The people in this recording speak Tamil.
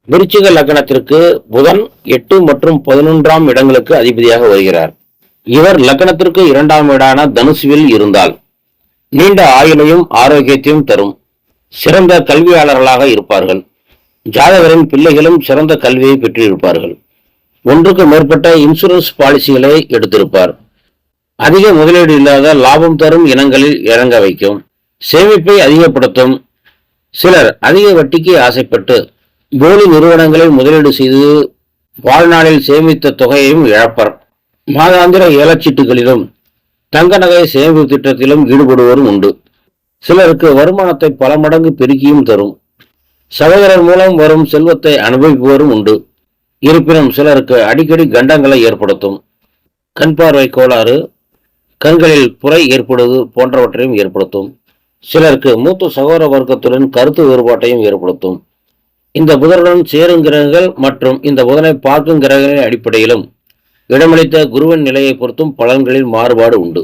விருச்சிக லக்னத்திற்கு புதன் 8 மற்றும் 11ஆம் இடங்களுக்கு அதிபதியாக வருகிறார். இவர் லக்னத்திற்கு 2ஆம் வீடான தனுசுவில் இருந்தால் நீண்ட ஆயுளையும் ஆரோக்கியத்தையும் தரும். சிறந்த கல்வியாளர்களாக இருப்பார்கள். ஜாதகரின் பிள்ளைகளும் சிறந்த கல்வியை பெற்றிருப்பார்கள். ஒன்றுக்கு மேற்பட்ட இன்சூரன்ஸ் பாலிசிகளை எடுத்திருப்பார். அதிக முதலீடு இல்லாத லாபம் தரும் இனங்களில் இறங்க வைக்கும். சேமிப்பை அதிகப்படுத்தும். சிலர் அதிக வட்டிக்கு ஆசைப்பட்டு போலி நிறுவனங்களில் முதலீடு செய்து வாழ்நாளில் சேமித்த தொகையையும் இழப்பர். மாதாந்திர ஏலச்சீட்டுகளிலும் தங்க நகை சேமிப்பு திட்டத்திலும் ஈடுபடுவோரும் உண்டு. சிலருக்கு வருமானத்தை பல மடங்கு பெருக்கியும் தரும். சகோதரர் மூலம் வரும் செல்வத்தை அனுபவிப்பவரும் உண்டு. இருப்பினும் சிலருக்கு அடிக்கடி கண்டங்களை ஏற்படுத்தும். கண் பார்வை கோளாறு, கண்களில் புரை ஏற்படுவது போன்றவற்றையும் ஏற்படுத்தும். சிலருக்கு மூத்த சகோதர வர்க்கத்துடன் கருத்து வேறுபாட்டையும் ஏற்படுத்தும். இந்த புதனுடன் சேரும் கிரகங்கள் மற்றும் இந்த புதனை பார்க்கும் கிரகங்களின் அடிப்படையிலும் இடமளித்த குருவின் நிலையை பொறுத்தும் பலன்களில் மாறுபாடு உண்டு.